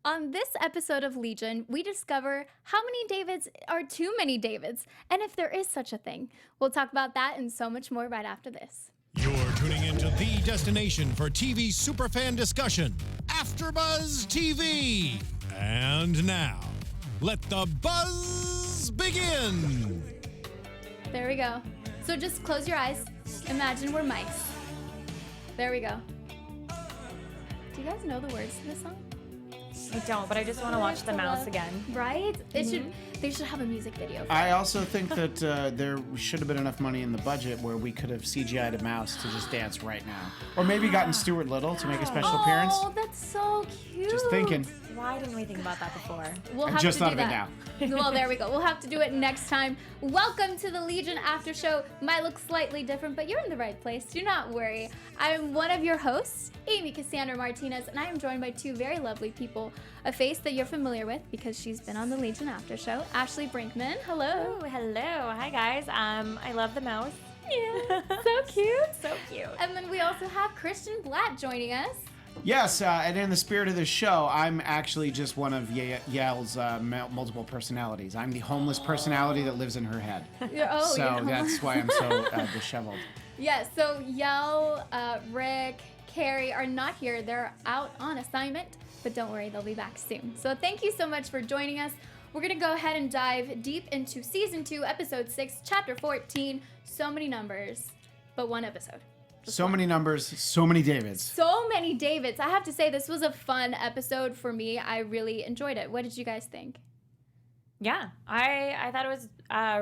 On this episode of Legion, we discover how many Davids are too many Davids, and if there is such a thing. We'll talk about that and so much more right after this. You're tuning into the destination for TV superfan discussion, AFTERBUZZ TV. And now, let the buzz begin. There we go. So just close your eyes. Imagine we're mice. There we go. Do you guys know the words to this song? I don't, but I just want to watch the mouse again. Right? They should have a music video. I also think that there should have been enough money in the budget where we could have CGI'd a mouse to just dance right now. Or maybe gotten Stuart Little to make a special appearance. Oh, that's so cute. Just thinking. Why didn't we think about that before? We'll I have just to thought do of it that. now. Well, there we go. We'll have to do it next time. Welcome to the Legion After Show. Might look slightly different, but you're in the right place. Do not worry. I'm one of your hosts, Amy Cassandra Martinez, and I am joined by two very lovely people. A face that you're familiar with because she's been on the Legion After Show, Ashley Brinkman. Hello. Oh, hello. Hi, guys. I love the mouse. Yeah, so cute. So cute. And then we also have Christian Bladt joining us. Yes, and in the spirit of the show, I'm actually just one of Yael's multiple personalities. I'm the homeless personality that lives in her head. So that's why I'm so disheveled. Yeah, so Yael, Rick, Carrie are not here. They're out on assignment, but don't worry, they'll be back soon. So thank you so much for joining us. We're going to go ahead and dive deep into Season 2, Episode 6, Chapter 14. So many numbers, but one episode. So many numbers, so many Davids. So many Davids. I have to say, this was a fun episode for me. I really enjoyed it. What did you guys think? Yeah, I thought it was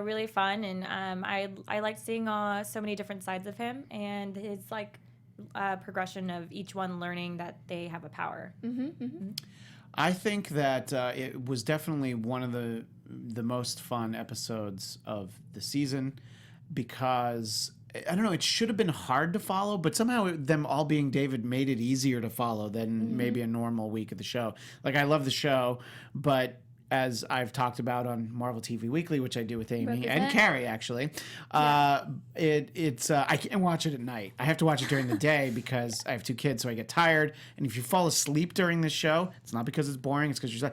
really fun, and I liked seeing so many different sides of him and his progression of each one learning that they have a power. I think that it was definitely one of the most fun episodes of the season because, I don't know, it should have been hard to follow, but somehow them all being David made it easier to follow than maybe a normal week of the show. Like, I love the show, but as I've talked about on Marvel TV Weekly, which I do with Amy and Carrie, actually, it's I can't watch it at night. I have to watch it during the day because I have two kids, so I get tired. And if you fall asleep during this show, it's not because it's boring. It's because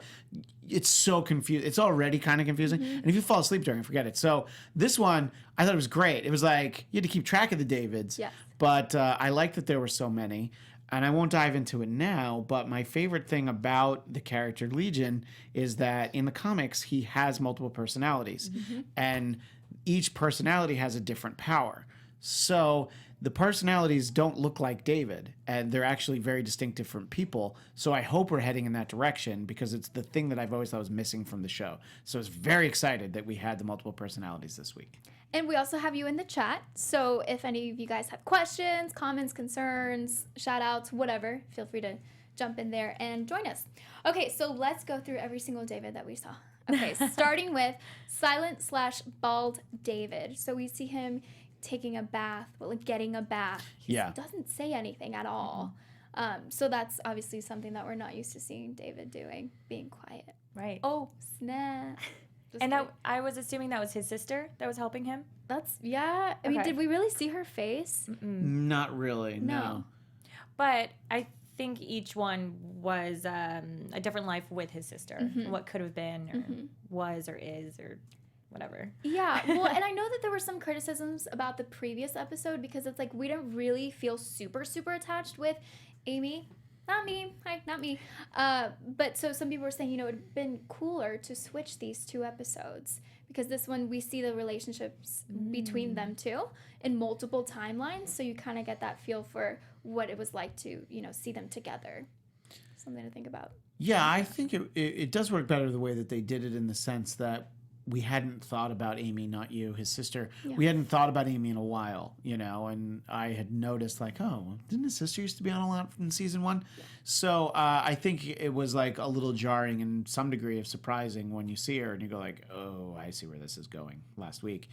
it's so confusing. It's already kind of confusing. And if you fall asleep during it, forget it. So this one, I thought it was great. It was like you had to keep track of the Davids. Yes. But I liked that there were so many. And I won't dive into it now, but my favorite thing about the character Legion is that in the comics, he has multiple personalities. And each personality has a different power. So the personalities don't look like David, and they're actually very distinct different people. So I hope we're heading in that direction because it's the thing that I've always thought was missing from the show. So I was very excited that we had the multiple personalities this week. And we also have you in the chat. So if any of you guys have questions, comments, concerns, shout outs, whatever, feel free to jump in there and join us. Okay, so let's go through every single David that we saw. Okay, starting with silent/bald David. So we see him taking a bath, getting a bath. He doesn't say anything at all. So that's obviously something that we're not used to seeing David doing, being quiet. Right. Oh, snap. And I was assuming that was his sister that was helping him? I mean, did we really see her face? Not really, no. But I think each one was a different life with his sister. What could have been or was or is or whatever. Yeah, well, and I know that there were some criticisms about the previous episode because it's like we didn't really feel super, super attached with Amy. Not me. Hi, not me. But so some people were saying, it would have been cooler to switch these two episodes because this one we see the relationships between them two in multiple timelines. So you kind of get that feel for what it was like to, see them together. Something to think about. Yeah, I think it does work better the way that they did it in the sense that we hadn't thought about Amy, not you, his sister. Yeah. We hadn't thought about Amy in a while, and I had noticed didn't his sister used to be on a lot in season 1? Yeah. So I think it was like a little jarring and some degree of surprising when you see her and you go like, oh, I see where this is going last week.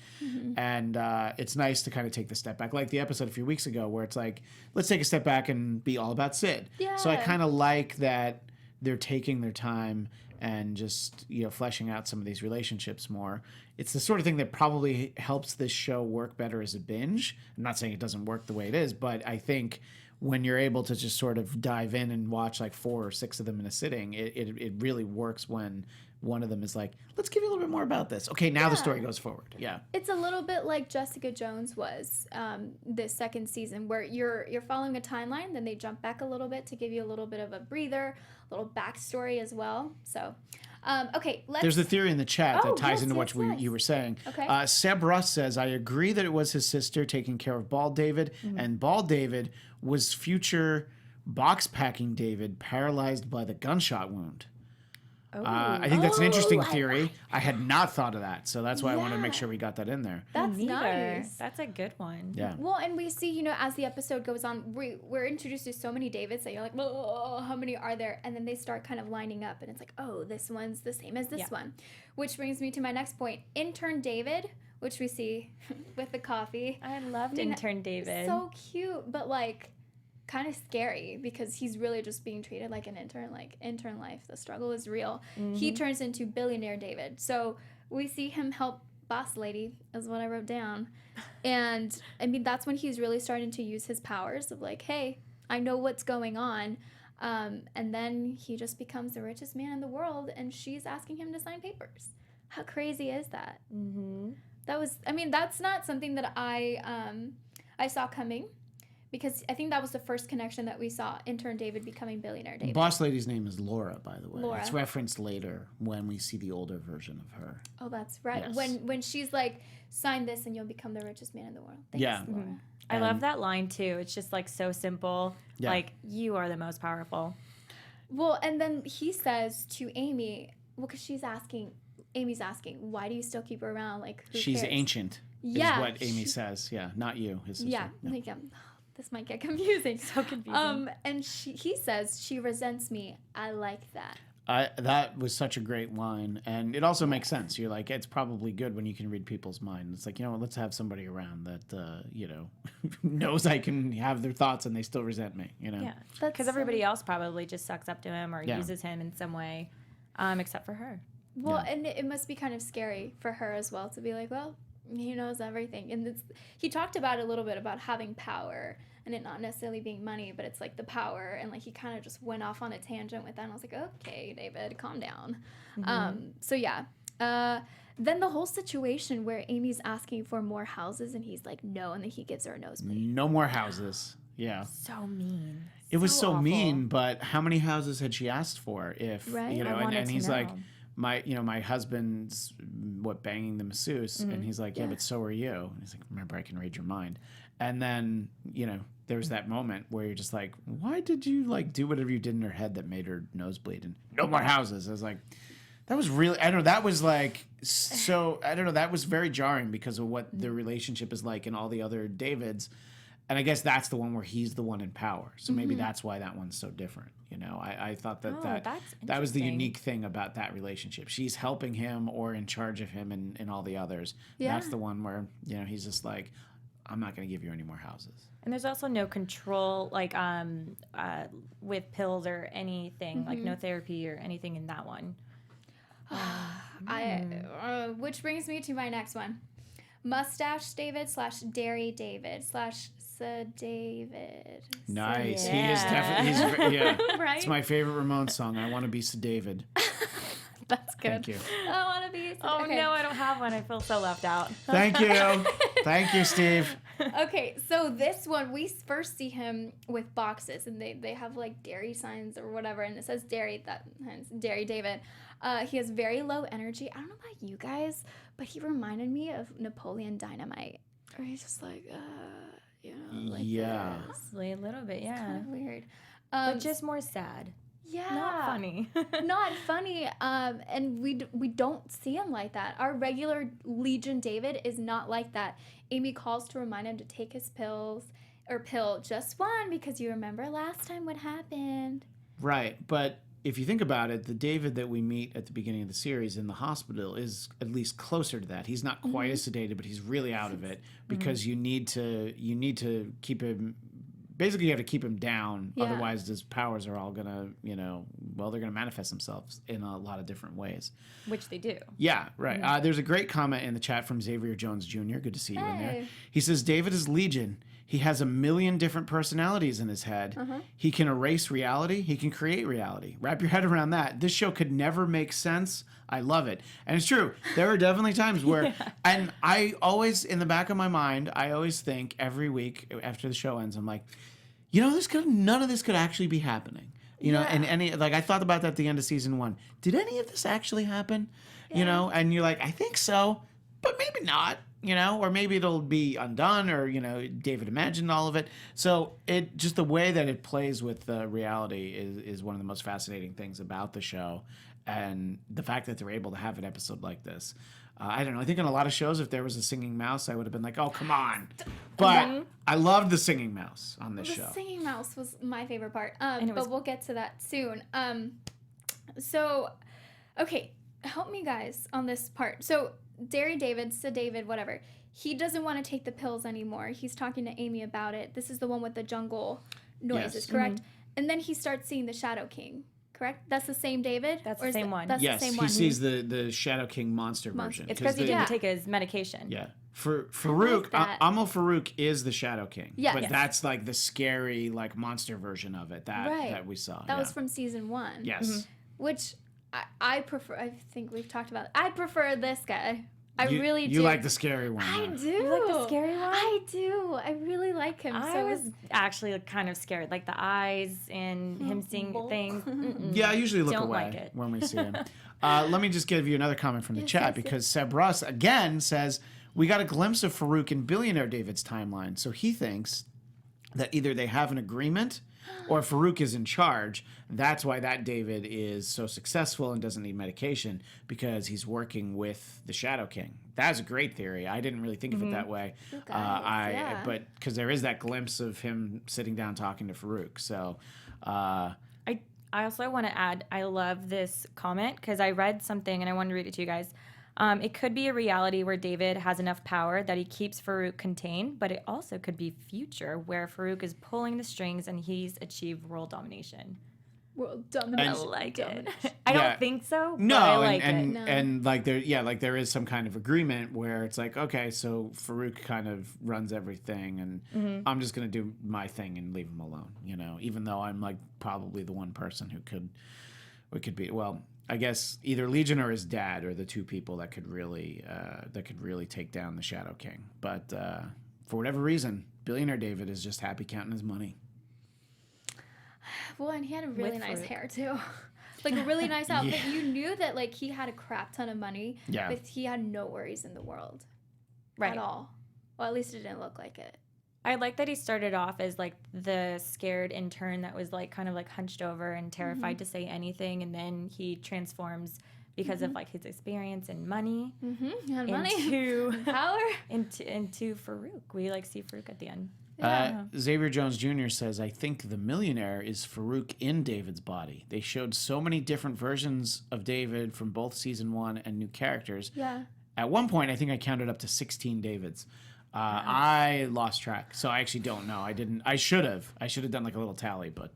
And it's nice to kind of take the step back, like the episode a few weeks ago where it's like, let's take a step back and be all about Sid. Yeah. So I kind of like that they're taking their time and just, fleshing out some of these relationships more. It's the sort of thing that probably helps this show work better as a binge. I'm not saying it doesn't work the way it is, but I think when you're able to just sort of dive in and watch like 4 or 6 of them in a sitting, it really works when one of them is like, let's give you a little bit more about this. Okay, now the story goes forward. Yeah. It's a little bit like Jessica Jones was this second season, where you're following a timeline, then they jump back a little bit to give you a little bit of a breather, a little backstory as well. So, okay, There's a theory in the chat that ties into what yes. you were saying. Okay. Seb Russ says, I agree that it was his sister taking care of Bald David, and Bald David was future box packing David paralyzed by the gunshot wound. I think that's an interesting theory. I had not thought of that, so that's why I wanted to make sure we got that in there. That's Neither. nice. That's a good one. Yeah. Well, and we see, as the episode goes on, we're introduced to so many Davids that you're like, oh, how many are there? And then they start kind of lining up, and it's like, oh, this one's the same as this one. Which brings me to my next point. Intern David, which we see with the coffee. I loved Intern David. So cute, but like kind of scary because he's really just being treated like an intern, like intern life. The struggle is real. He turns into billionaire David. So we see him help boss lady, is what I wrote down. And I mean, that's when he's really starting to use his powers of like, hey, I know what's going on. And then he just becomes the richest man in the world, and she's asking him to sign papers. How crazy is that? That's not something that I saw coming. Because I think that was the first connection that we saw, intern David becoming billionaire David. Boss lady's name is Laura, by the way. Laura. It's referenced later when we see the older version of her. Oh, that's right. Yes. When she's like, sign this and you'll become the richest man in the world. Thanks, Yeah. Laura. I love that line too. It's just like so simple. Yeah. Like, you are the most powerful. Well, and then he says to Amy, because Amy's asking, why do you still keep her around? Like, who She's cares? ancient, Yeah, is what Amy says. Yeah, not you, his sister. Yeah, like, this might get confusing. So confusing. And he says, she resents me. I like that. That was such a great line, and it also makes sense. You're like, it's probably good when you can read people's mind. It's like, let's have somebody around that, knows I can have their thoughts and they still resent me, Yeah, That's because everybody else probably just sucks up to him or uses him in some way, except for her. Well, and it must be kind of scary for her as well to be like, well, he knows everything. And he talked about it a little bit about having power and it not necessarily being money, but it's like the power. And like he kind of just went off on a tangent with that. And I was like, okay, David, calm down. Then the whole situation where Amy's asking for more houses and he's like, no. And then he gives her a nosebleed. No more houses. Yeah. So mean. It was so awful. mean, but how many houses had she asked for? If Right. and he's like, know. my husband's banging the masseuse, and he's like, yeah, but so are you. And he's like, remember, I can read your mind. And then there was that moment where you're just like, why did you do whatever you did in her head that made her nosebleed? And no more houses. I was like, that was really, I don't know, that was like, so I don't know, that was very jarring because of what the relationship is like in all the other Davids. And I guess that's the one where he's the one in power. So maybe that's why that one's so different. I thought that was the unique thing about that relationship. She's helping him or in charge of him and all the others. Yeah. That's the one where, he's just like, I'm not going to give you any more houses. And there's also no control, with pills or anything, like no therapy or anything in that one. Which brings me to my next one. Mustache David / Dairy David / David. Nice. Yeah. He is definitely, Right? It's my favorite Ramones song. I want to be Sir David. That's good. Thank you. I want to be. Oh, okay. no, I don't have one. I feel so left out. Thank you. Thank you, Steve. Okay, so this one, we first see him with boxes, and they have like dairy signs or whatever, and it says dairy, hence Dairy David. He has very low energy. I don't know about you guys, but he reminded me of Napoleon Dynamite. Or he's just like, Yeah. Honestly, a little bit, yeah. kind of weird. But just more sad. Yeah. Not funny. Not funny. And we don't see him like that. Our regular Legion David is not like that. Amy calls to remind him to take his pill, just one, because you remember last time what happened. Right. But if you think about it, the David that we meet at the beginning of the series in the hospital is at least closer to that. He's not quite as sedated, but he's really out of it because you need to keep him. Basically, you have to keep him down. Yeah. Otherwise, his powers are all gonna, they're gonna manifest themselves in a lot of different ways. Which they do. Yeah, right. There's a great comment in the chat from Xavier Jones Jr. Good to see you in there. Hey. He says, David is Legion. He has a million different personalities in his head. He can erase reality. He can create reality. Wrap your head around that. This show could never make sense. I love it. And it's true. There are definitely times where, and I always, in the back of my mind, I always think every week after the show ends, I'm like, you know, none of this could actually be happening. You know, and I thought about that at the end of season 1. Did any of this actually happen? Yeah. You know, and you're like, I think so, but maybe not, you know, or maybe it'll be undone, or, you know, David imagined all of it. So just the way that it plays with reality is one of the most fascinating things about the show. And the fact that they're able to have an episode like this. I don't know. I think in a lot of shows, if there was a singing mouse, I would have been like, oh, come on. But I loved the singing mouse on this show. The singing mouse was my favorite part. But we'll get to that soon. So, okay, help me guys on this part. So David, whatever, he doesn't want to take the pills anymore. He's talking to Amy about it. This is the one with the jungle noises, correct? And then he starts seeing the Shadow King. Correct? That's the same David? That's the same one. That's yes, the same one. He sees the Shadow King monster version. It's because he didn't take his medication. Yeah. For Farouk, Amal Farouk is the Shadow King. Yes. But that's like the scary like monster version of it that we saw. That was from season 1. Yes. Which I prefer. I think we've talked about it. I prefer this guy. I really do. You like the scary one. I do. You like the scary one? I do. I really like him. I was actually kind of scared, like the eyes and him seeing things. Yeah, I usually look Don't away like it. when we see him. Let me just give you another comment from the chat because Seb Russ again says, we got a glimpse of Farouk in Billionaire David's timeline. So he thinks that either they have an agreement or Farouk is in charge. That's why that David is so successful and doesn't need medication, because he's working with the Shadow King. That's a great theory. I didn't really think of it that way. But because there is that glimpse of him sitting down talking to Farouk. So I also want to add, I love this comment because I read something and I wanted to read it to you guys. It could be a reality where David has enough power that he keeps Farouk contained, but it also could be future where Farouk is pulling the strings and he's achieved world domination. World domination. I like it. I don't think so. No, but I like it. And like there is some kind of agreement where it's like, okay, so Farouk kind of runs everything, and I'm just gonna do my thing and leave him alone. You know, even though I'm like probably the one person who could be I guess either Legion or his dad are the two people that could really take down the Shadow King. But for whatever reason, Billionaire David is just happy counting his money. Well, and he had a really nice hair too, like a really nice outfit. You knew that like he had a crap ton of money, but he had no worries in the world, at all. Well, at least it didn't look like it. I like that he started off as like the scared intern that was like kind of like hunched over and terrified to say anything, and then he transforms because of like his experience and money. He had money, power, into Farouk. We like see Farouk at the end. Xavier Jones Jr. says, I think the millionaire is Farouk in David's body. They showed so many different versions of David from both season 1 and new characters. Yeah. At one point, I think I counted up to 16 Davids. I lost track, so I actually don't know. I should have done like a little tally, but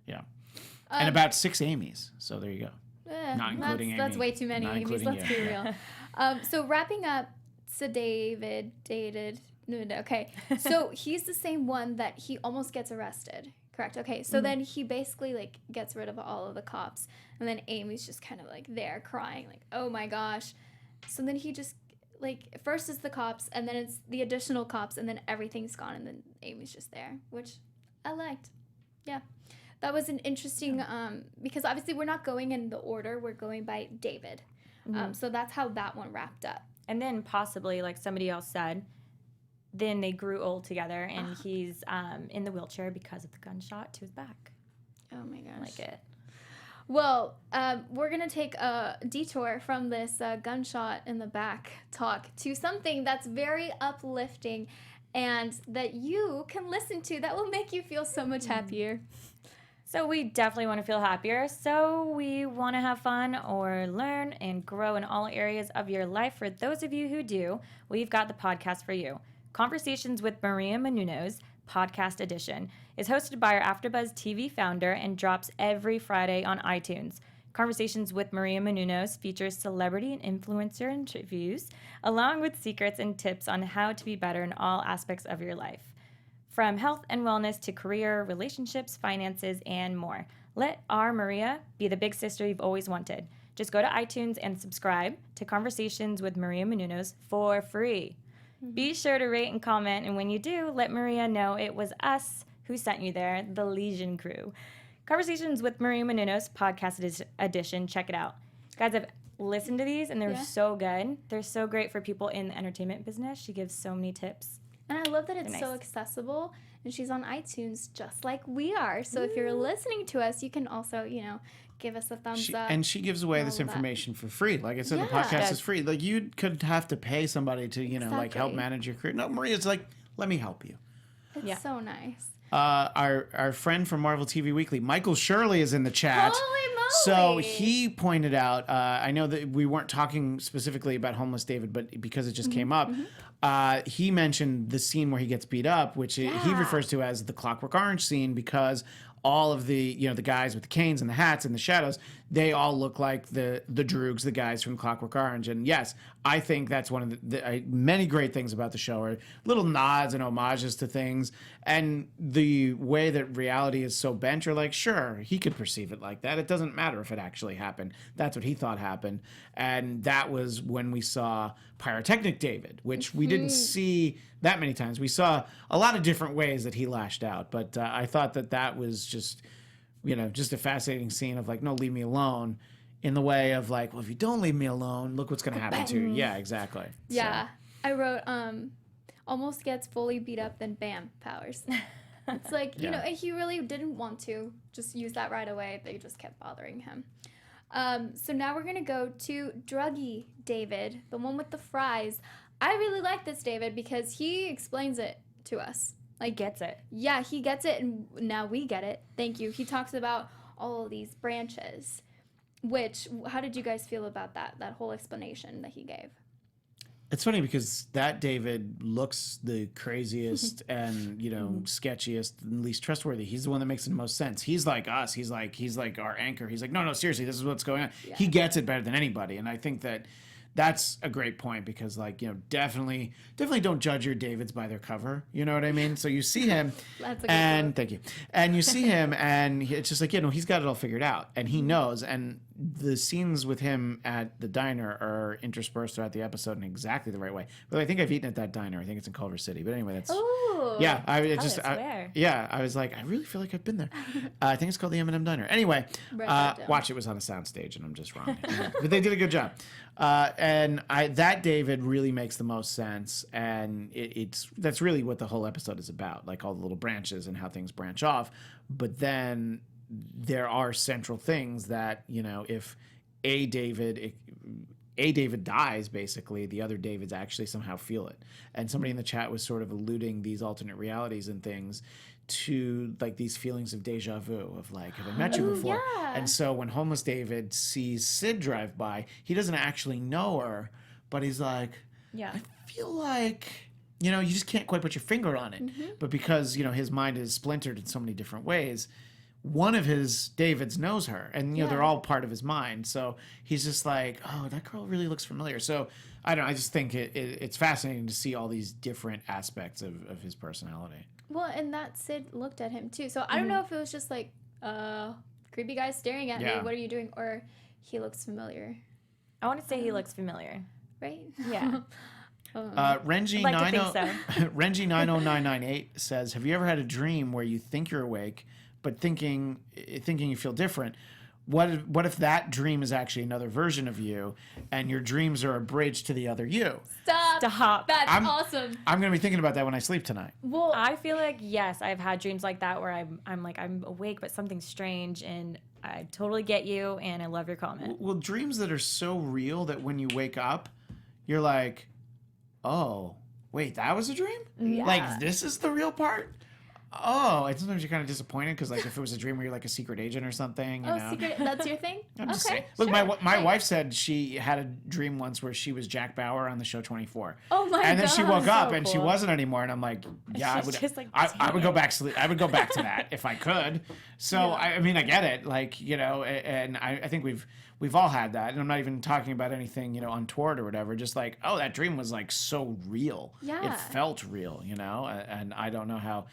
yeah. And about 6 Amy's, so there you go. Not including Amy. That's way too many Amy's, let's be real. So wrapping up, David dated... No, okay. So he's the same one that he almost gets arrested, correct? Okay, so then he basically like gets rid of all of the cops, and then Amy's just kind of like there crying, like, oh my gosh. So then he just like, first it's the cops, and then it's the additional cops, and then everything's gone, and then Amy's just there, which I liked. Yeah, that was an interesting because obviously we're not going in the order, we're going by David. So that's how that one wrapped up. And then possibly, like somebody else said, then they grew old together, and he's in the wheelchair because of the gunshot to his back. Oh my gosh. I like it. Well, we're going to take a detour from this gunshot in the back talk to something that's very uplifting and that you can listen to that will make you feel so much happier. So we definitely want to feel happier. So we want to have fun or learn and grow in all areas of your life. For those of you who do, we've got the podcast for you. Conversations with Maria Menounos, podcast edition, is hosted by our AfterBuzz TV founder and drops every Friday on iTunes. Conversations with Maria Menounos features celebrity and influencer interviews, along with secrets and tips on how to be better in all aspects of your life. from health and wellness to career, relationships, finances, and more. Let our Maria be the big sister you've always wanted. Just go to iTunes and subscribe to Conversations with Maria Menounos for free. Be sure to rate and comment, and when you do, let Maria know it was us who sent you there, the Legion crew. Conversations with Maria Menounos, podcast edition. Check it out. Guys, I've listened to these, and they're so good. They're so great for people in the entertainment business. She gives so many tips. And I love that it's so accessible, and she's on iTunes just like we are. So if you're listening to us, you can also, give us a thumbs up. And she gives away this information for free. Like I said, the podcast is free. Like you could have to pay somebody to, like help manage your career. No, Maria's like, let me help you. It's so nice. Our friend from Marvel TV Weekly, Michael Shirley, is in the chat. Holy moly! So he pointed out, I know that we weren't talking specifically about Homeless David, but because it just came up, he mentioned the scene where he gets beat up, which he refers to as the Clockwork Orange scene, because all of the the guys with the canes and the hats and the shadows, they all look like the Droogs, the guys from Clockwork Orange. And yes, I think that's one of the many great things about the show, are little nods and homages to things. And the way that reality is so bent, you're like, sure, he could perceive it like that. It doesn't matter if it actually happened. That's what he thought happened. And that was when we saw Pyrotechnic David, which we didn't see that many times. We saw a lot of different ways that he lashed out. But I thought that was just, just a fascinating scene of like, no, leave me alone, in the way of like, well, if you don't leave me alone, look what's going to happen to you. Yeah, exactly. Yeah. So. I wrote, almost gets fully beat up, then bam, powers. It's like, he really didn't want to just use that right away. They just kept bothering him. So now we're going to go to Druggy David, the one with the fries. I really like this David because he explains it to us. Like, gets it. Yeah, he gets it, and now we get it. Thank you. He talks about all of these branches, how did you guys feel about that whole explanation that he gave? It's funny because that David looks the craziest and, sketchiest and least trustworthy. He's the one that makes the most sense. He's like us. He's like our anchor. He's like, no, seriously, this is what's going on. Yeah. He gets it better than anybody. And I think that's a great point because, definitely don't judge your Davids by their cover. You know what I mean? So you see him, That's a good and quote. thank you. And you see him, and it's just like, he's got it all figured out, and he knows. And the scenes with him at the diner are interspersed throughout the episode in exactly the right way. But I think I've eaten at that diner. I think it's in Culver City. But anyway, that's yeah. I was like, I really feel like I've been there. I think it's called the M&M Diner. Anyway, watch, it was on a soundstage, and I'm just wrong. But they did a good job. And that David really makes the most sense, and that's really what the whole episode is about, like all the little branches and how things branch off. But then there are central things that, if a David dies, basically, the other Davids actually somehow feel it. And somebody in the chat was sort of alluding these alternate realities and things to like these feelings of deja vu of like, have I met you before? Yeah. And so when Homeless David sees Sid drive by, he doesn't actually know her, but he's like, I feel like, you just can't quite put your finger on it. Mm-hmm. But because, his mind is splintered in so many different ways, one of his Davids knows her, and they're all part of his mind. So he's just like, oh, that girl really looks familiar. So I don't know, I just think it's fascinating to see all these different aspects of his personality. Well, and that Sid looked at him too. So I don't know if it was just like, creepy guy staring at me. What are you doing? Or he looks familiar. I want to say he looks familiar. Right? Yeah. Renji I'd like to think so. Renji 90998 says, have you ever had a dream where you think you're awake, but thinking you feel different? What if that dream is actually another version of you, and your dreams are a bridge to the other you? Stop. That's awesome. I'm gonna be thinking about that when I sleep tonight. Well, I feel like, yes, I've had dreams like that where I'm awake, but something's strange, and I totally get you, and I love your comment. Well, dreams that are so real that when you wake up, you're like, oh, wait, that was a dream? Yeah. Like, this is the real part? Oh, and sometimes you're kind of disappointed because, like, if it was a dream where you're like a secret agent or something, you know. Secret, that's your thing? I'm just Okay, saying. Look, sure. my wife said she had a dream once where she was Jack Bauer on the show 24. Oh my And then she God. woke up So and she cool. wasn't anymore. And I'm like, yeah, I She's would. just like, I would go "Dang back I would go back to that if I could. So I mean, I get it. Like, you know, and I think we've all had that. And I'm not even talking about anything, you know, untoward or whatever. Just like, oh, that dream was like so real. Yeah. It felt real, you know. And I don't know how.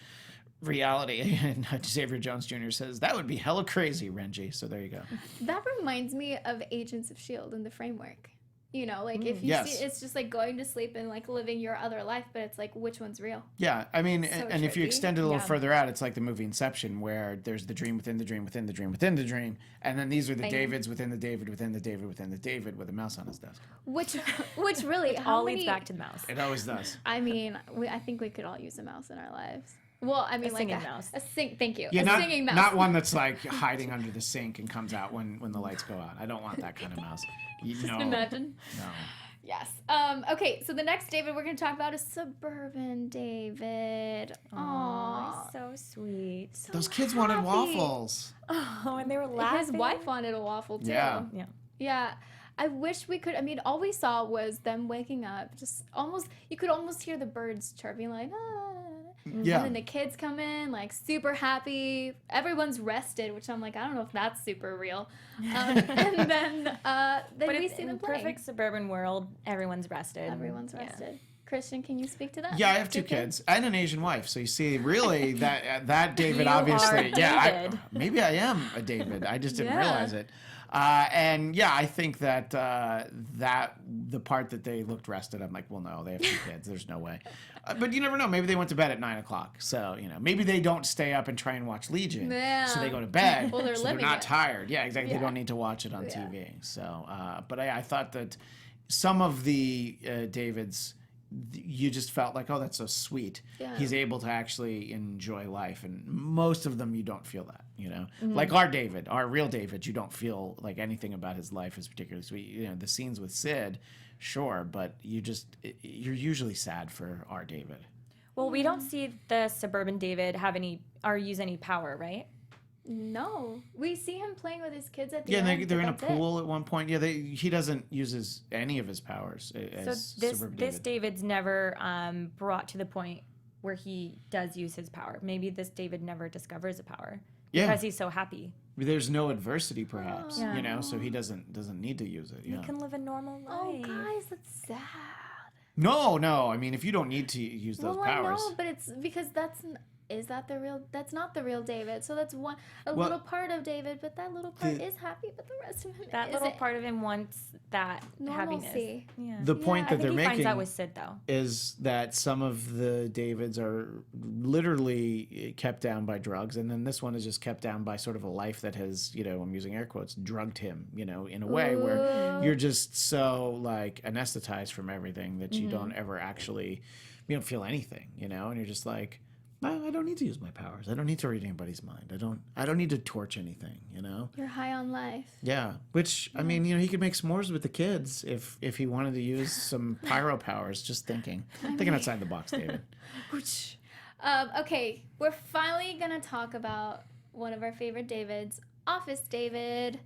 Reality. And Xavier Jones Jr. says that would be hella crazy, Renji. So there you go. That reminds me of Agents of S.H.I.E.L.D. in the framework. You know, like if you Yes. see, it's just like going to sleep and like living your other life, but it's like, which one's real? Yeah, I mean, So and if you tricky. extend it a little Yeah. further out, it's like the movie Inception, where there's the dream within the dream within the dream within the dream, and then these are the Bang. Davids within the David within the David within the David with a mouse on his desk. Which really, how All many? leads back to the mouse. It always does. I mean, I think we could all use a mouse in our lives. Well, I mean, like singing mouse. Thank you. Yeah, a not, singing mouse. not one that's like hiding under the sink and comes out when the lights go out. I don't want that kind of mouse. No, Imagine. no. Yes. Okay, so the next David we're going to talk about is Suburban David. Aw, Aww. so sweet. Those kids wanted happy. waffles. Oh, and they were laughing. His wife wanted a waffle too. Yeah. Yeah. Yeah. I wish we could. I mean, all we saw was them waking up. Just almost, you could almost hear the birds chirping, like, ah. Yeah. And then the kids come in, like, super happy. Everyone's rested, which I'm like, I don't know if that's super real. And then But we it's see in them the playing. perfect suburban world, everyone's rested. Everyone's Yeah. rested. Christian, can you speak to that? Yeah, I have two kids and an Asian wife. So you see, really, that David You obviously, are yeah, David. maybe I am a David. I just didn't Yeah. realize it. And yeah, I think that that the part that they looked rested, I'm like, well, no, they have two kids. There's no way. But you never know. Maybe they went to bed at 9:00. So you know, maybe they don't stay up and try and watch Legion. Yeah. So they go to bed. Well, they're so they're living not it. tired. Yeah, exactly. Yeah. They don't need to watch it on Yeah. TV. So, but I thought that some of the Davids, you just felt like, oh, that's so sweet. Yeah. He's able to actually enjoy life, and most of them you don't feel that, you know. Like our David, our real David, you don't feel like anything about his life is particularly sweet. You know, the scenes with Sid, sure, but you're usually sad for our David. Well, we don't see the suburban David have any or use any power, right? No. We see him playing with his kids at the Yeah, end. and they're in a but that's pool at one point. Yeah, he doesn't use any of his powers as So this Suburban this David. David's never brought to the point where he does use his power. Maybe this David never discovers a power Yeah. because he's so happy. There's no adversity, perhaps, Yeah. you know, so he doesn't need to use it. He Yeah. can live a normal life. Oh, guys, that's sad. No. I mean, if you don't need to use those Well, powers. I know, but it's because is that the real? That's not the real David. So that's Well, little part of David, but that little part is happy, but the rest of him That little part of him wants that happiness. normalcy. Yeah. The point Yeah, that I they're think he finds making out with Sid though. is that some of the Davids are literally kept down by drugs, and then this one is just kept down by sort of a life that has, you know, I'm using air quotes, drugged him, you know, in a way where you're just so like anesthetized from everything that you don't ever actually, you don't feel anything, you know, and you're just like, I don't need to use my powers. I don't need to read anybody's mind. I don't need to torch anything, you know? You're high on life. Yeah. Which, I mean, you know, he could make s'mores with the kids if he wanted to use some pyro powers, just thinking outside the box, David. Okay, we're finally gonna talk about one of our favorite Davids, Office David.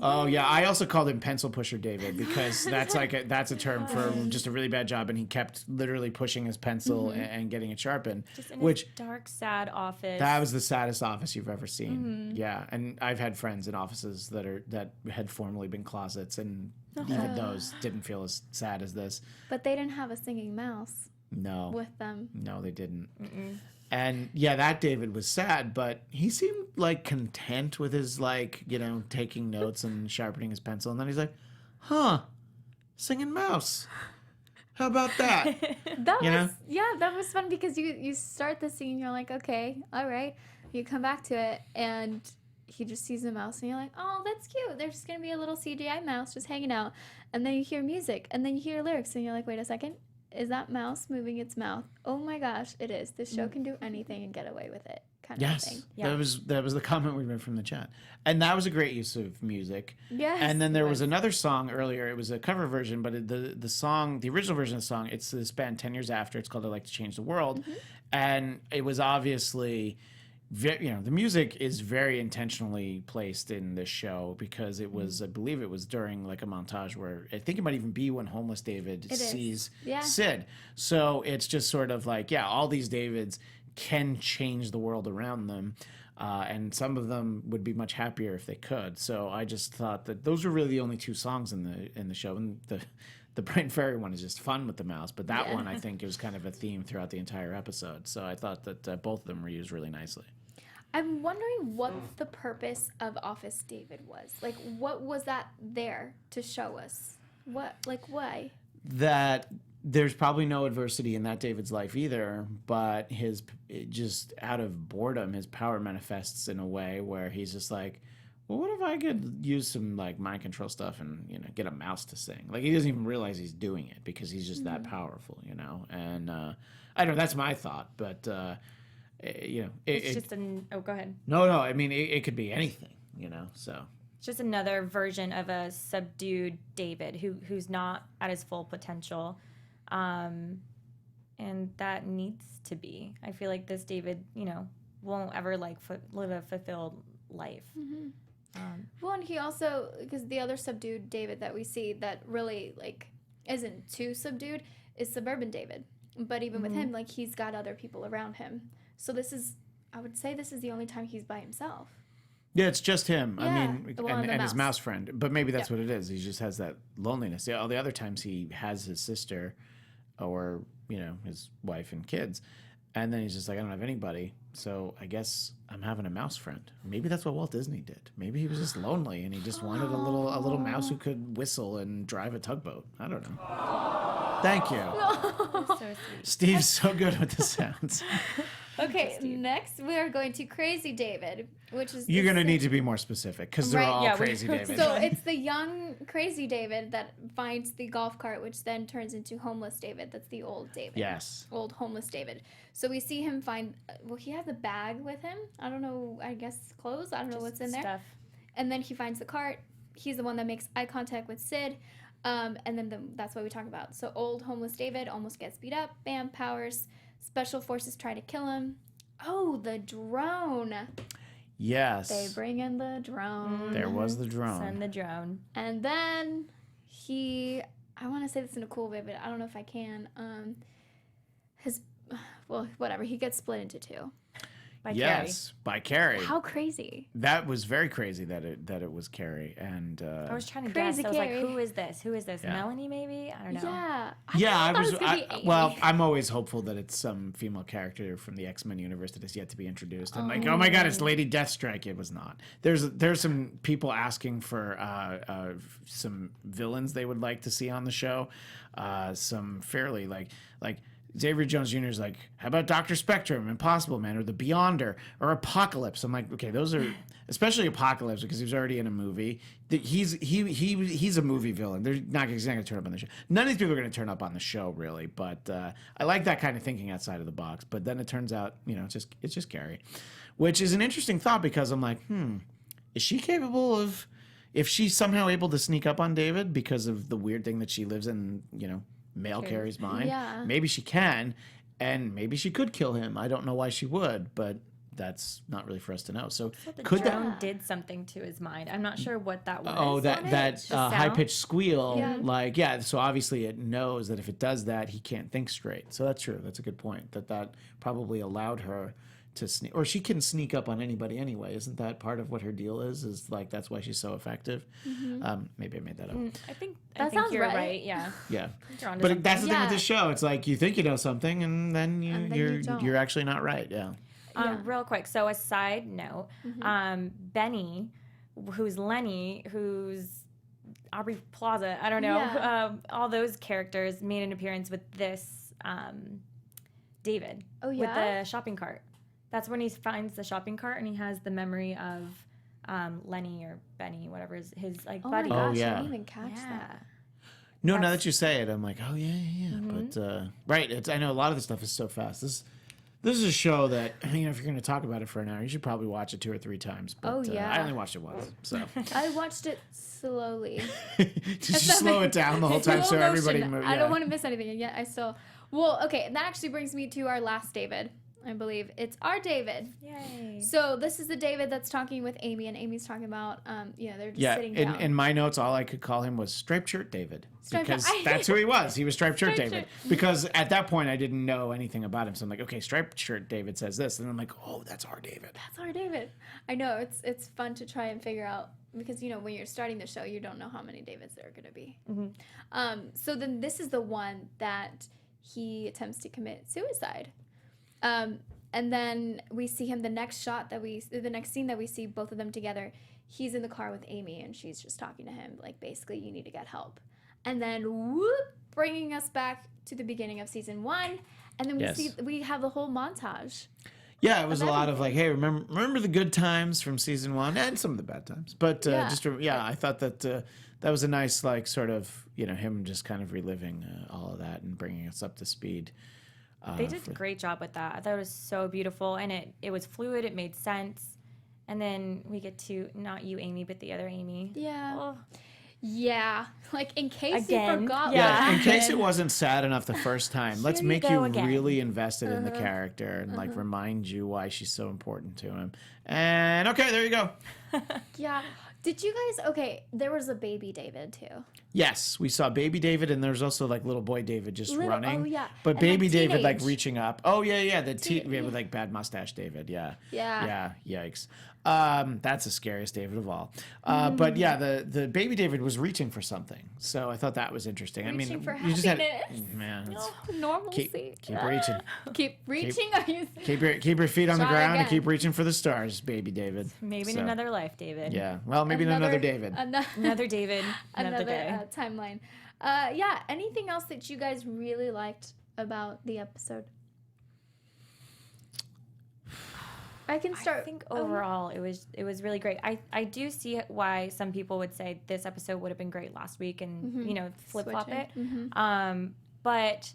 Oh yeah, I also called him Pencil Pusher David because that's that's a term for just a really bad job, and he kept literally pushing his pencil and getting it sharpened, Just in which his dark, sad office. that was the saddest office you've ever seen. Yeah, and I've had friends in offices that had formerly been closets, and even those didn't feel as sad as this. But they didn't have a singing mouse No, with them. no, they didn't. And yeah, that David was sad, but he seemed like content with his, like, you know, taking notes and sharpening his pencil. And then he's like, huh, singing mouse. How about that? That You was know? yeah, that was fun because you start the scene, you're like, okay, all right. You come back to it and he just sees a mouse and you're like, oh, that's cute. There's just gonna be a little CGI mouse just hanging out. And then you hear music and then you hear lyrics and you're like, wait a second. Is that mouse moving its mouth? Oh my gosh, it is. This show can do anything and get away with it, kind of Yes, thing. Yeah. that was the comment we read from the chat, and that was a great use of music. Yes. And then there was another song earlier. It was a cover version, but the original version of the song, it's this band 10 years after. It's called "I Like to Change the World," And it was obviously, the music is very intentionally placed in this show because it was, I believe it was during like a montage where I think it might even be when homeless David sees Sid. So it's just sort of like, all these Davids can change the world around them. And some of them would be much happier if they could. So I just thought that those were really the only two songs in the show. And the Bright Fairy one is just fun with the mouse, but that one I think is kind of a theme throughout the entire episode. So I thought that both of them were used really nicely. I'm wondering what the purpose of Office David was. Like, what was that there to show us? Why? That there's probably no adversity in that David's life either, but just out of boredom, his power manifests in a way where he's just like, well, what if I could use some like mind control stuff and get a mouse to sing? Like he doesn't even realize he's doing it because he's just that powerful, And I don't know, that's my thought, but it's just go ahead. No, I mean it could be anything, So it's just another version of a subdued David who's not at his full potential, and that needs to be. I feel like this David, won't ever like live a fulfilled life. Mm-hmm. Well, and he also, because the other subdued David that we see that really like isn't too subdued is Suburban David. But even with him, like he's got other people around him. So I would say this is the only time he's by himself. Yeah, it's just him. Yeah. I mean, and his mouse mouse friend. But maybe that's what it is. He just has that loneliness. Yeah, all the other times he has his sister or, his wife and kids. And then he's just like, I don't have anybody. So I guess I'm having a mouse friend. Maybe that's what Walt Disney did. Maybe he was just lonely and he just wanted a little mouse who could whistle and drive a tugboat. I don't know. Thank you. So sweet. Steve's so good with the sounds. Okay, next we are going to Crazy David, which is... You're going to need to be more specific because they're all crazy David. So it's the young Crazy David that finds the golf cart, which then turns into Homeless David. That's the old David. Yes. Old Homeless David. So we see him find... he has a bag with him. I don't know, I guess clothes. I don't know what's in there. Stuff. And then he finds the cart. He's the one that makes eye contact with Sid. And then that's what we talk about. So old Homeless David almost gets beat up. Bam, powers. Special forces try to kill him. Oh, the drone. Yes. They bring in the drone. There was the drone. Send the drone. And then I want to say this in a cool way, but I don't know if I can. Whatever. He gets split into two. By by Carrie. How crazy. That was very crazy that it was Carrie. And I was trying to Crazy guess. I was Carrie. like, who is this? Who is this? Yeah. Melanie, maybe? I don't know. Yeah. I thought was. it gonna be Amy. Well, I'm always hopeful that it's some female character from the X-Men universe that has yet to be introduced. And like, oh my God, it's Lady Deathstrike. It was not. There's some people asking for some villains they would like to see on the show. Some fairly like. Xavier Jones Jr. is like, how about Dr. Spectrum, Impossible Man, or The Beyonder, or Apocalypse? I'm like, okay, those are, especially Apocalypse, because he was already in a movie. He's a movie villain. He's not going to turn up on the show. None of these people are going to turn up on the show, really. But I like that kind of thinking outside of the box. But then it turns out, it's just Carrie, which is an interesting thought because I'm like, is she capable of, if she's somehow able to sneak up on David because of the weird thing that she lives in, male Carrie's mind. Yeah. Maybe she can, and maybe she could kill him. I don't know why she would, but that's not really for us to know. So The could drone did something to his mind. I'm not sure what that was. Oh, that high pitched squeal, Yeah. So obviously it knows that if it does that, he can't think straight. So that's true. That's a good point. That probably allowed her to sneak, or she can sneak up on anybody anyway. Isn't that part of what her deal is? Is like that's why she's so effective. Maybe I made that up. I think sounds you're right. right. Yeah. Yeah, You're onto but something. that's the thing with Yeah. this show. It's like you think you know something, and then you don't. you're actually not right. Yeah. Real quick. So a side note, Benny, who's Lenny, who's Aubrey Plaza. I don't know. Yeah. All those characters made an appearance with this David. Oh, With yeah? the shopping cart. That's when he finds the shopping cart and he has the memory of Lenny or Benny, whatever his like Oh buddy. my gosh, I yeah. didn't even catch that. No, now that you say it, I'm like, oh yeah. But right, I know a lot of the stuff is so fast. This is a show that if you're going to talk about it for an hour, you should probably watch it 2 or 3 times. But, Oh, yeah. I only watched it once, so I watched it slowly. did you slow it down the whole time so Slow everybody motion. moved? I don't want to miss anything, and yet I still Well, okay, and that actually brings me to our last David. I believe it's our David. Yay. So this is the David that's talking with Amy, and Amy's talking about, they're just sitting down. In my notes, all I could call him was Striped Shirt David. Striped Because Shirt. that's who he was. He was Striped Shirt Striped David. Shirt. Because at that point, I didn't know anything about him. So I'm like, okay, Striped Shirt David says this. And I'm like, oh, that's our David. That's our David. I know, it's fun to try and figure out, because, when you're starting the show, you don't know how many Davids there are going to be. Mm-hmm. So then this is the one that he attempts to commit suicide. And then we see him, the next scene that we see both of them together, he's in the car with Amy, and she's just talking to him, like, basically, you need to get help. And then, whoop, bringing us back to the beginning of season 1, and then we have the whole montage. Yeah, it was a lot of like, hey, remember the good times from season 1 and some of the bad times. But I thought that that was a nice, like, sort of, him just kind of reliving all of that and bringing us up to speed. They did a great job with that. I thought it was so beautiful, and it was fluid. It made sense. And then we get to not you, Amy, but the other Amy. Yeah. Oh. Yeah. Like, in case Again. you forgot. Yeah, what in case it happened. wasn't sad enough the first time, let's you make go you again. really invested in the character and like remind you why she's so important to him. And okay, there you go. Yeah. Did you guys, there was a baby David, too. Yes, we saw baby David, and there's also like little boy David just running. Oh, yeah. But And, baby like, David like teenage. reaching up. Oh yeah, with like bad mustache David. Yeah. Yeah. Yeah. Yikes. That's the scariest David of all. But yeah, the baby David was reaching for something, so I thought that was interesting. Reaching for you just had happiness. man. Oh, normalcy. Keep reaching. Keep reaching. Are you? Keep your feet on the Try ground and again. keep reaching for the stars, baby David. Maybe in So, another life, David. Yeah. Well, maybe in another David. Another David, another day. Another timeline. Anything else that you guys really liked about the episode? I can start. I think overall it was really great. I do see why some people would say this episode would have been great last week and flip flop it. But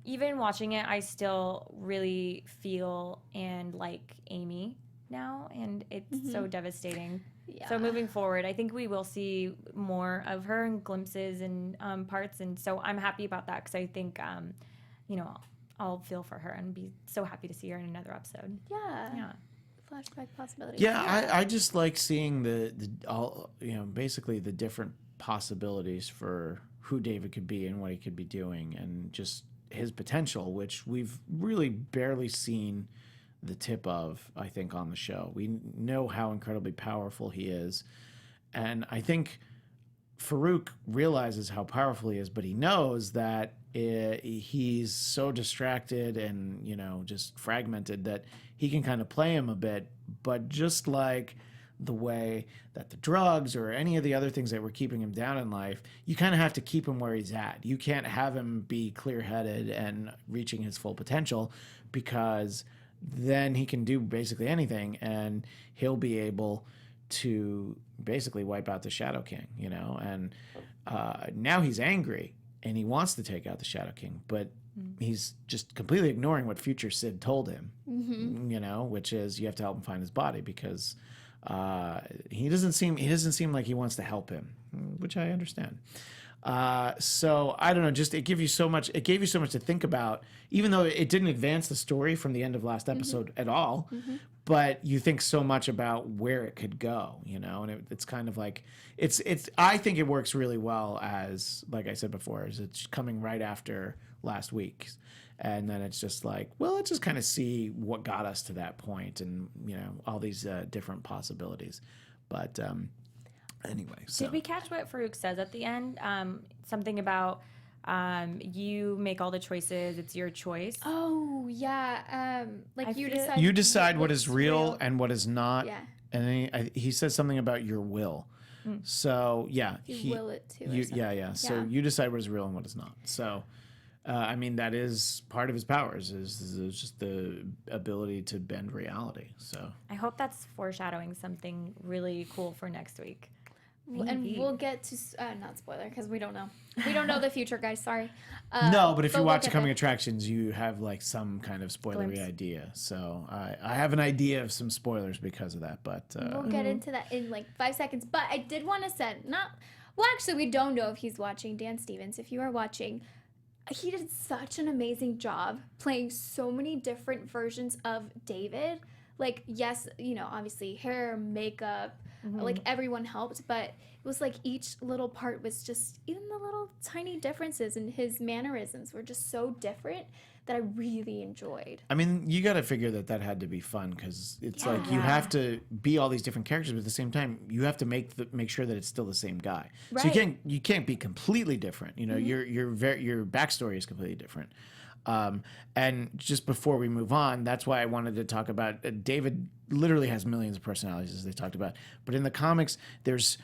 even watching it, I still really feel and like Amy now, and it's so devastating. Yeah. So moving forward, I think we will see more of her in glimpses and parts, and so I'm happy about that because I think I'll feel for her and be so happy to see her in another episode. Yeah. Flashback possibilities. Yeah, I just like seeing the all basically the different possibilities for who David could be and what he could be doing, and just his potential, which we've really barely seen the tip of, I think, on the show. We know how incredibly powerful he is, and I think Farouk realizes how powerful he is, but he knows that he's so distracted and just fragmented that he can kind of play him a bit. But just like the way that the drugs or any of the other things that were keeping him down in life, you kind of have to keep him where he's at. You can't have him be clear-headed and reaching his full potential, because then he can do basically anything and he'll be able to basically wipe out the Shadow King, and now he's angry and he wants to take out the Shadow King, but he's just completely ignoring what future Sid told him, which is you have to help him find his body, because he doesn't seem like he wants to help him, which I understand. So I don't know, just it gave you so much to think about, even though it didn't advance the story from the end of last episode at all, but you think so much about where it could go, and it's kind of like, I think it works really well as, like I said before, is it's coming right after last week. And then it's just like, well, let's just kind of see what got us to that point, and, all these different possibilities. But anyway, so. Did we catch what Farouk says at the end? Something about you make all the choices, it's your choice. Oh, yeah. You decide what is real and what is not. Yeah. And then he says something about your will. So, yeah. You will it too. Yeah. So you decide what is real and what is not. So, that is part of his powers, is just the ability to bend reality. So I hope that's foreshadowing something really cool for next week. And we'll get to not spoiler, because we don't know. We don't know the future, guys. Sorry. no, but if you we'll watch get the coming there. attractions, you have like some kind of spoilery Glimpse. idea. So I have an idea of some spoilers because of that. But We'll get into that in like 5 seconds. But I did want to say, actually, we don't know if he's watching. Dan Stevens, if you are watching, he did such an amazing job playing so many different versions of David. Like, yes, you know, obviously hair, makeup, like everyone helped, but it was like each little part was just, even the little tiny differences in his mannerisms were just so different that I really enjoyed. I mean, you got to figure that had to be fun, because it's like you Yeah. have to be all these different characters, but at the same time, you have to make sure that it's still the same guy. So Right. you can't be completely different. You know, your backstory is completely different. And just before we move on, that's why I wanted to talk about David. Literally has millions of personalities, as they talked about. But in the comics, there's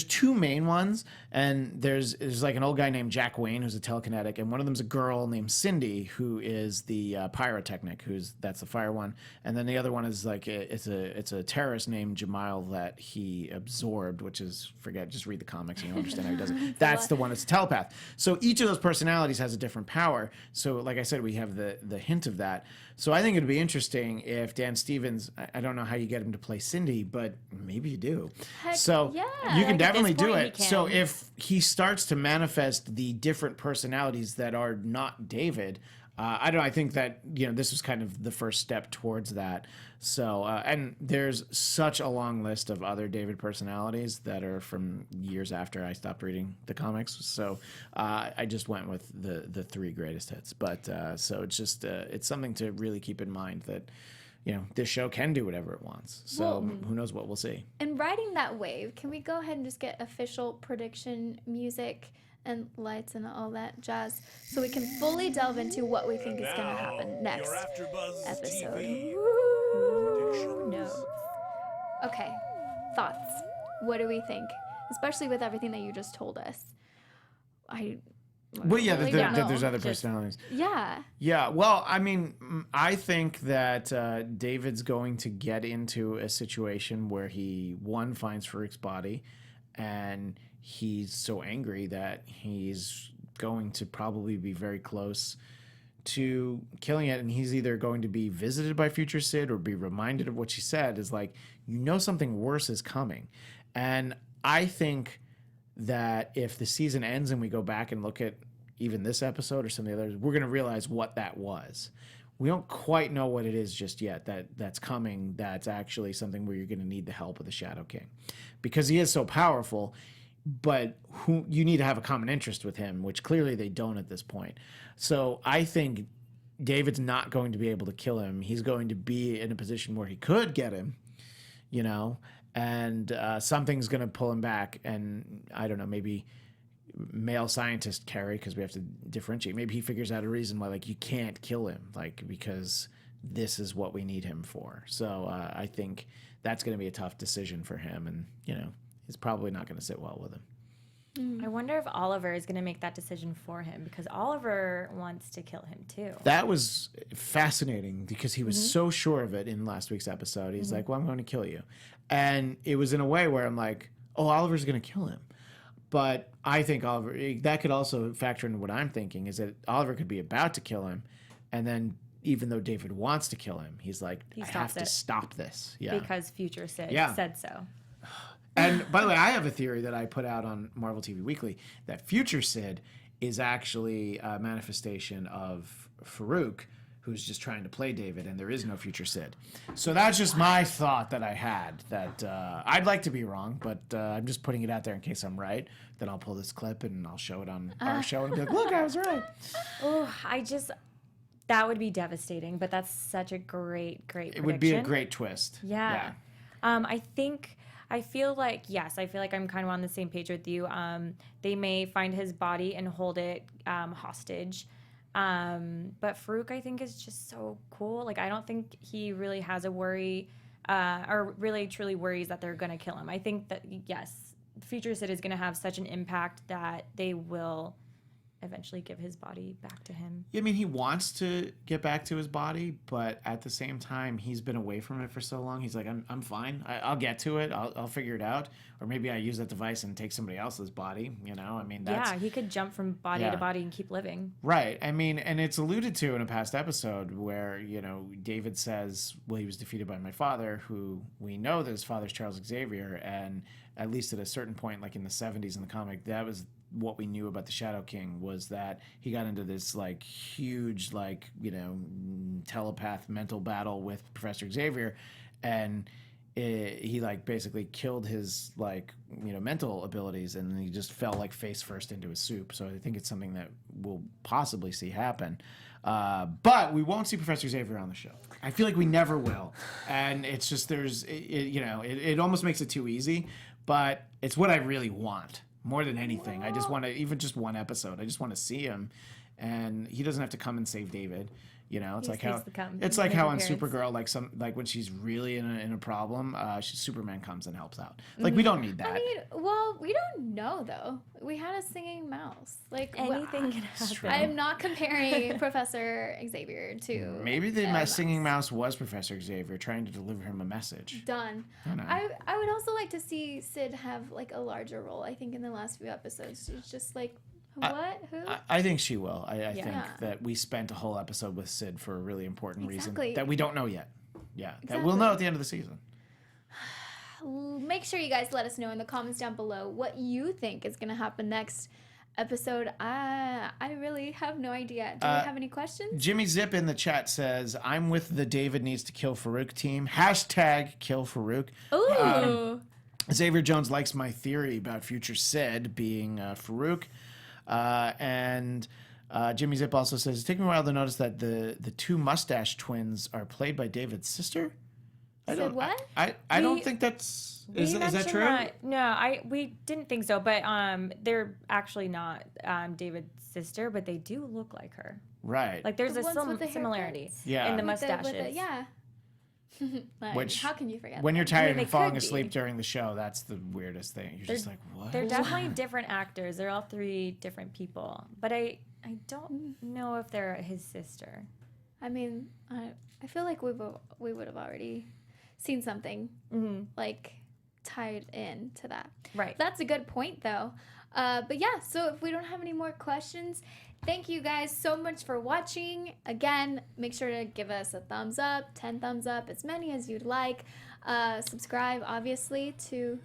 two main ones, and there's like an old guy named Jack Wayne who's a telekinetic, and one of them's a girl named Cindy who is the pyrotechnic, that's the fire one, and then the other one is like it's a terrorist named Jamil that he absorbed, which is, just read the comics and you'll understand how he does it. That's the one that's a telepath. So each of those personalities has a different power. So like I said, we have the hint of that. So I think it'd be interesting if Dan Stevens, I don't know how you get him to play Cindy, but maybe you do. Heck, So yeah. you can Like, at this definitely do point, it. he So can. if he starts to manifest the different personalities that are not David, I don't know. I think that, you know, this was kind of the first step towards that. So, and there's such a long list of other David personalities that are from years after I stopped reading the comics. So, I just went with the three greatest hits. But so it's just it's something to really keep in mind that, you know, this show can do whatever it wants. So Well, who knows what we'll see. And riding that wave, can we go ahead and just get official prediction music and lights and all that jazz so we can fully delve into what we think is going to happen next episode? Who knows? Okay, thoughts. What do we think? Especially with everything that you just told us. Well, yeah, really that don't there's know. other personalities. Yeah. Yeah, well, I mean, I think that David's going to get into a situation where he, one, finds Farouk's body, and he's so angry that he's going to probably be very close to killing it, and he's either going to be visited by future Sid or be reminded of what she said, is like, you know, something worse is coming. And I think that if the season ends and we go back and look at even this episode or some of the others, we're going to realize what that was. We don't quite know what it is just yet that's coming, that's actually something where you're going to need the help of the Shadow King, because he is so powerful, but you need to have a common interest with him, which clearly they don't at this point. So I think David's not going to be able to kill him. He's going to be in a position where he could get him, you know, and something's going to pull him back. And I don't know, maybe male scientist Carrie, because we have to differentiate. Maybe he figures out a reason why, like, you can't kill him, like, because this is what we need him for. So I think that's going to be a tough decision for him, and, you know, it's probably not going to sit well with him. I wonder if Oliver is going to make that decision for him, because Oliver wants to kill him too. That was fascinating because he was so sure of it in last week's episode. He's like, well, I'm going to kill you. And it was in a way where I'm like, oh, Oliver's going to kill him. But I think Oliver, that could also factor into what I'm thinking, is that Oliver could be about to kill him. And then even though David wants to kill him, he's like, I have to stop this. Yeah. Because future Sid said so. And by the way, I have a theory that I put out on Marvel TV Weekly that future Sid is actually a manifestation of Farouk, who's just trying to play David, and there is no future Sid. So that's just my thought that I had, that I'd like to be wrong, but I'm just putting it out there in case I'm right. Then I'll pull this clip and I'll show it on our show and be like, look, I was right. Oh, that would be devastating, but that's such a great prediction. It would be a great twist. Yeah. I feel like I'm kind of on the same page with you. They may find his body and hold it hostage. But Farouk, I think, is just so cool. Like, I don't think he really has a worry or really truly worries that they're going to kill him. I think that, yes, Future Sid is going to have such an impact that they will eventually give his body back to him. I mean, he wants to get back to his body, but at the same time, he's been away from it for so long. He's like, I'm fine. I'll get to it. I'll figure it out. Or maybe I use that device and take somebody else's body. You know, I mean, that's... Yeah, he could jump from body to body and keep living. Right. I mean, and it's alluded to in a past episode where, you know, David says, well, he was defeated by my father, who we know that his father's Charles Xavier, and at least at a certain point, like in the 70s in the comic, that was what we knew about the Shadow King was that he got into this like huge like telepath mental battle with Professor Xavier, and he like basically killed his like mental abilities, and then he just fell like face first into his soup. So I think it's something that we'll possibly see happen, but we won't see Professor Xavier on the show. I feel like we never will, and it's just it almost makes it too easy, but it's what I really want more than anything. I just want to, even just one episode, I just want to see him, and he doesn't have to come and save David. It's like how on Supergirl, like when she's really in a problem, Superman comes and helps out. Like we don't need that. I mean, well, we don't know though. We had a singing mouse. Like anything can happen. I am not comparing Professor Xavier to. Maybe the singing mouse was Professor Xavier trying to deliver him a message. Done. I would also like to see Sid have like a larger role. I think in the last few episodes, it's just like. What? Who? I think she will. I think that we spent a whole episode with Sid for a really important reason that we don't know yet. Yeah, that we'll know at the end of the season. Make sure you guys let us know in the comments down below what you think is going to happen next episode. I really have no idea. Do we have any questions? Jimmy Zip in the chat says, I'm with the David needs to kill Farouk team. # kill Farouk. Ooh. Xavier Jones likes my theory about future Sid being Farouk. And Jimmy Zip also says, it took me a while to notice that the two mustache twins are played by David's sister. I don't think that's is that true? We didn't think so, but they're actually not David's sister, but they do look like her. Right. Like there's a similarity in the mustaches. Which, how can you forget? When you're tired and falling asleep during the show, that's the weirdest thing. You're just like, what? They're definitely different actors. They're all 3 different people. But I don't know if they're his sister. I mean, I feel like we would have already seen something like tied in to that. Right. That's a good point, though. But yeah, so if we don't have any more questions, thank you guys so much for watching. Again, make sure to give us a thumbs up, 10 thumbs up, as many as you'd like. Subscribe, obviously, to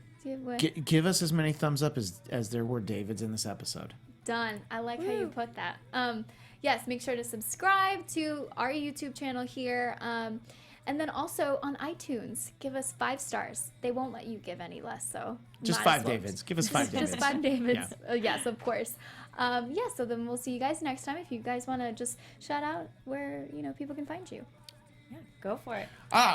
give us as many thumbs up as there were Davids in this episode. Done. I like how you put that. Yes, make sure to subscribe to our YouTube channel here. And then also on iTunes, give us 5 stars. They won't let you give any less, so just 5 Davids. Give us 5 Davids. Just 5 Davids. Yeah. Yes, of course. So then we'll see you guys next time. If you guys want to just shout out where people can find you. Yeah, go for it.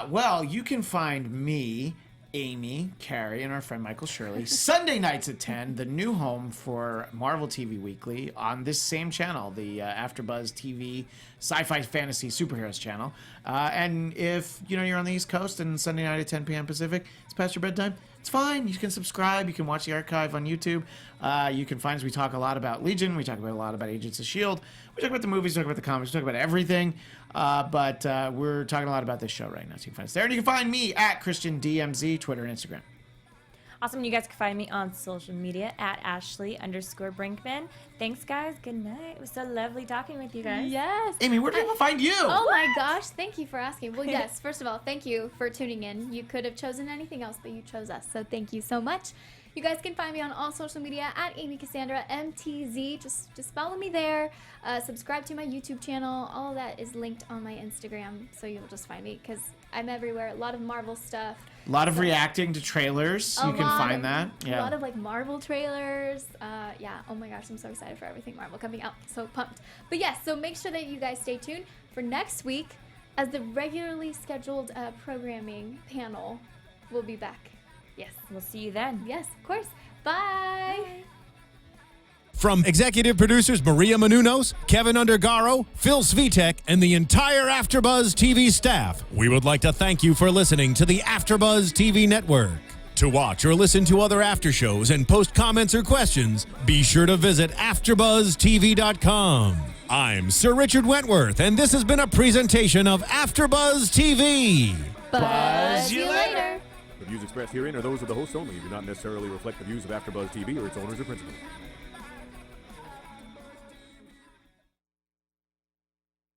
Well, you can find me, Amy, Carrie, and our friend Michael Shirley Sunday nights at 10, the new home for Marvel TV Weekly on this same channel, the AfterBuzz TV Sci-Fi Fantasy Superheroes channel. And if you're on the East Coast and Sunday night at 10 p.m. Pacific, it's past your bedtime, it's fine. You can subscribe. You can watch the archive on YouTube. You can find us. We talk a lot about Legion. We talk a lot about Agents of S.H.I.E.L.D. We talk about the movies. We talk about the comics. We talk about everything. But we're talking a lot about this show right now. So you can find us there. And you can find me at ChristianDMZ, Twitter and Instagram. Awesome. You guys can find me on social media at Ashley_Brinkman. Thanks, guys. Good night. It was so lovely talking with you guys. Yes. Amy, where do people find you? Oh, my gosh. Thank you for asking. Well, yes. First of all, thank you for tuning in. You could have chosen anything else, but you chose us. So thank you so much. You guys can find me on all social media at Amy Cassandra, MTZ. Just follow me there. Subscribe to my YouTube channel. All of that is linked on my Instagram. So you'll just find me because I'm everywhere. A lot of Marvel stuff. A lot of reacting to trailers. You can find that. Yeah. A lot of Marvel trailers. Yeah. Oh my gosh, I'm so excited for everything Marvel coming out. So pumped. But yes, so make sure that you guys stay tuned for next week as the regularly scheduled programming panel will be back. Yes. We'll see you then. Yes, of course. Bye. Bye. From executive producers Maria Menounos, Kevin Undergaro, Phil Svitek, and the entire AfterBuzz TV staff, we would like to thank you for listening to the AfterBuzz TV network. To watch or listen to other after shows and post comments or questions, be sure to visit AfterBuzzTV.com. I'm Sir Richard Wentworth, and this has been a presentation of AfterBuzz TV. Buzz you later. The views expressed herein are those of the hosts only and do not necessarily reflect the views of AfterBuzz TV or its owners or principals.